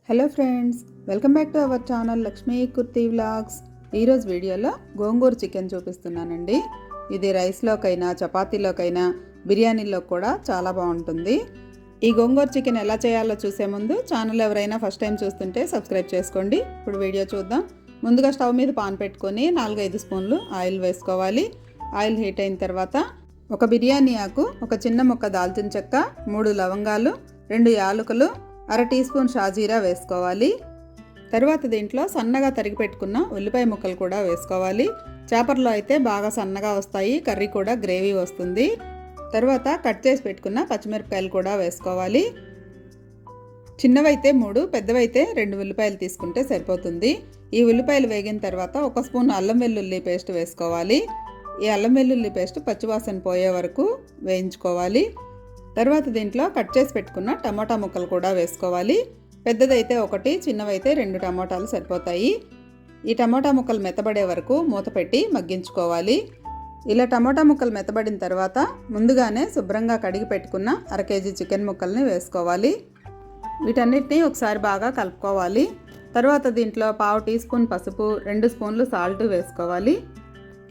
Hello friends, welcome back to our channel Lakshmi kurti vlogs. ఈరోజు వీడియోలో గోంగూర chicken చూపిస్తున్నానండి. ఇది రైస్లోకైనా చపాతీలోకైనా బిర్యానీలో కూడా చాలా బాగుంటుంది. ఈ గోంగూర చికెన్ ఎలా చేయాలో చూసే ముందు ఛానల్ ఎవరైనా ఫస్ట్ టైం చూస్తుంటే సబ్స్క్రైబ్ చేసుకోండి. ఇప్పుడు వీడియో చూద్దాం. ముందుగా స్టవ్ మీద పాన్ పెట్టుకొని 4-5 స్పూన్లు ఆయిల్ వేసుకోవాలి. ఆయిల్ హీట్ అయిన తర్వాత ఒక బిర్యానీ ఆకు, ఒక చిన్న ముక్క దాల్చిన చెక్క, 3 లవంగాలు, 2 యాలకులు, 1/2 టీ స్పూన్ షాజీరా వేసుకోవాలి. తర్వాత దీంట్లో సన్నగా తరిగి పెట్టుకున్న ఉల్లిపాయ ముక్కలు కూడా వేసుకోవాలి. చేపల్లో అయితే బాగా సన్నగా వస్తాయి, కర్రీ కూడా గ్రేవీ వస్తుంది. తర్వాత కట్ చేసి పెట్టుకున్న పచ్చిమిరపకాయలు కూడా వేసుకోవాలి. చిన్నవైతే 3, పెద్దవైతే 2 ఉల్లిపాయలు తీసుకుంటే సరిపోతుంది. ఈ ఉల్లిపాయలు వేగిన తర్వాత 1 స్పూన్ అల్లం వెల్లుల్లి పేస్ట్ వేసుకోవాలి. ఈ అల్లం వెల్లుల్లి పేస్ట్ పచ్చివాసన పోయే వరకు వేయించుకోవాలి. తర్వాత దీంట్లో కట్ చేసి పెట్టుకున్న టమాటా ముక్కలు కూడా వేసుకోవాలి. పెద్దదైతే 1, చిన్నవైతే 2 టమాటాలు సరిపోతాయి. ఈ టమాటా ముక్కలు మెత్తబడే వరకు మూత పెట్టి మగ్గించుకోవాలి. ఇలా టమాటా ముక్కలు మెత్తబడిన తర్వాత ముందుగానే శుభ్రంగా కడిగి పెట్టుకున్న 1/2 కేజీ చికెన్ ముక్కల్ని వేసుకోవాలి. వీటన్నిటిని ఒకసారి బాగా కలుపుకోవాలి. తర్వాత దీంట్లో 1/2 టీ స్పూన్ పసుపు, 2 స్పూన్లు సాల్ట్ వేసుకోవాలి.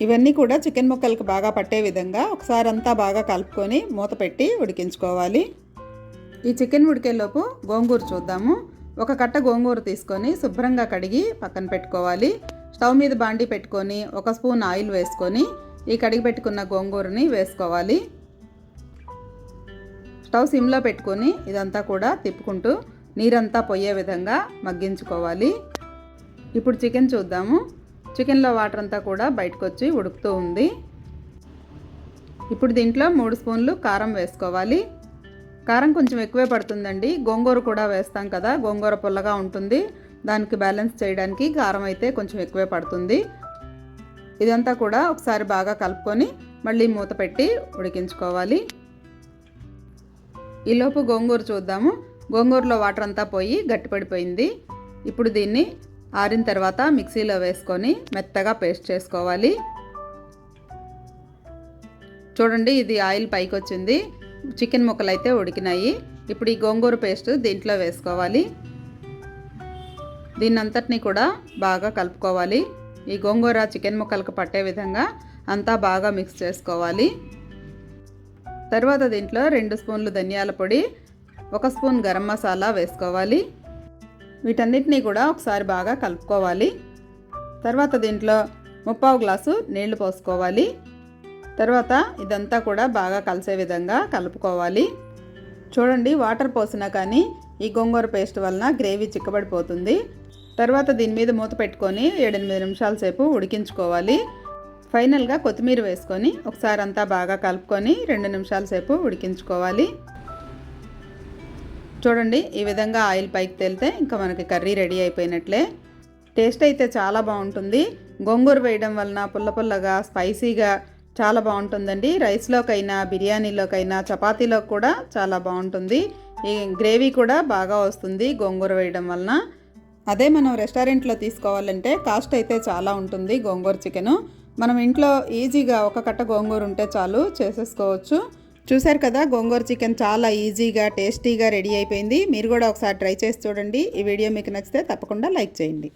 ఇవన్నీ కూడా చికెన్ ముక్కలకు బాగా పట్టే విధంగా ఒకసారి అంతా బాగా కలుపుకొని మూత పెట్టి ఉడికించుకోవాలి. ఈ చికెన్ ఉడికేలోపు గోంగూర చూద్దాము. ఒక కట్ట గోంగూర తీసుకొని శుభ్రంగా కడిగి పక్కన పెట్టుకోవాలి. స్టవ్ మీద బాండీ పెట్టుకొని 1 స్పూన్ ఆయిల్ వేసుకొని ఈ కడిగి పెట్టుకున్న గోంగూరని వేసుకోవాలి. స్టవ్ సిమ్లో పెట్టుకొని ఇదంతా కూడా తిప్పుకుంటూ నీరంతా పోయే విధంగా మగ్గించుకోవాలి. ఇప్పుడు చికెన్ చూద్దాము. చికెన్లో వాటర్ అంతా కూడా బయటకు వచ్చి ఉడుకుతూ ఉంది. ఇప్పుడు దీంట్లో 3 స్పూన్లు కారం వేసుకోవాలి. కారం కొంచెం ఎక్కువే పడుతుందండి, గోంగూర కూడా వేస్తాం కదా, గోంగూర పుల్లగా ఉంటుంది. దానికి బ్యాలెన్స్ చేయడానికి కారం అయితే కొంచెం ఎక్కువే పడుతుంది. ఇదంతా కూడా ఒకసారి బాగా కలుపుకొని మళ్ళీ మూత పెట్టి ఉడికించుకోవాలి. ఈలోపు గోంగూర చూద్దాము. గోంగూరలో వాటర్ అంతా పోయి గట్టిపడిపోయింది. ఇప్పుడు దీన్ని ఆరిన తర్వాత మిక్సీలో వేసుకొని మెత్తగా పేస్ట్ చేసుకోవాలి. చూడండి, ఇది ఆయిల్ పైకి వచ్చింది. చికెన్ ముక్కలు అయితే ఉడికినాయి. ఇప్పుడు ఈ గోంగూర పేస్ట్ దీంట్లో వేసుకోవాలి. దీన్నంతటినీ కూడా బాగా కలుపుకోవాలి. ఈ గోంగూర చికెన్ ముక్కలకు పట్టే విధంగా అంతా బాగా మిక్స్ చేసుకోవాలి. తర్వాత దీంట్లో 2 స్పూన్లు ధనియాల పొడి, 1 స్పూన్ గరం మసాలా వేసుకోవాలి. వీటన్నిటినీ కూడా ఒకసారి బాగా కలుపుకోవాలి. తర్వాత దీంట్లో 3/4 గ్లాసు నీళ్లు పోసుకోవాలి. తర్వాత ఇదంతా కూడా బాగా కలిసే విధంగా కలుపుకోవాలి. చూడండి, వాటర్ పోసినా కానీ ఈ గోంగూర పేస్ట్ వలన గ్రేవీ చిక్కబడిపోతుంది. తర్వాత దీని మీద మూత పెట్టుకొని 7-8 నిమిషాల సేపు ఉడికించుకోవాలి. ఫైనల్గా కొత్తిమీర వేసుకొని ఒకసారి అంతా బాగా కలుపుకొని 2 నిమిషాల సేపు ఉడికించుకోవాలి. చూడండి, ఈ విధంగా ఆయిల్ పైకి తేలితే ఇంకా మనకి కర్రీ రెడీ అయిపోయినట్లే. టేస్ట్ అయితే చాలా బాగుంటుంది. గోంగూర వేయడం వలన పుల్ల పుల్లగా స్పైసీగా చాలా బాగుంటుందండి. రైస్లోకైనా బిర్యానీలోకైనా చపాతీలో కూడా చాలా బాగుంటుంది. ఈ గ్రేవీ కూడా బాగా వస్తుంది గోంగూర వేయడం వలన. అదే మనం రెస్టారెంట్లో తీసుకోవాలంటే కాస్ట్ అయితే చాలా ఉంటుంది. గోంగూర చికెను మనం ఇంట్లో ఈజీగా 1 కట్ట గోంగూర ఉంటే చాలు చేసేసుకోవచ్చు. చూశారు కదా, గోంగూర చికెన్ చాలా ఈజీగా టేస్టీగా రెడీ అయిపోయింది. మీరు కూడా ఒకసారి ట్రై చేసి చూడండి. ఈ వీడియో మీకు నచ్చితే తప్పకుండా లైక్ చేయండి.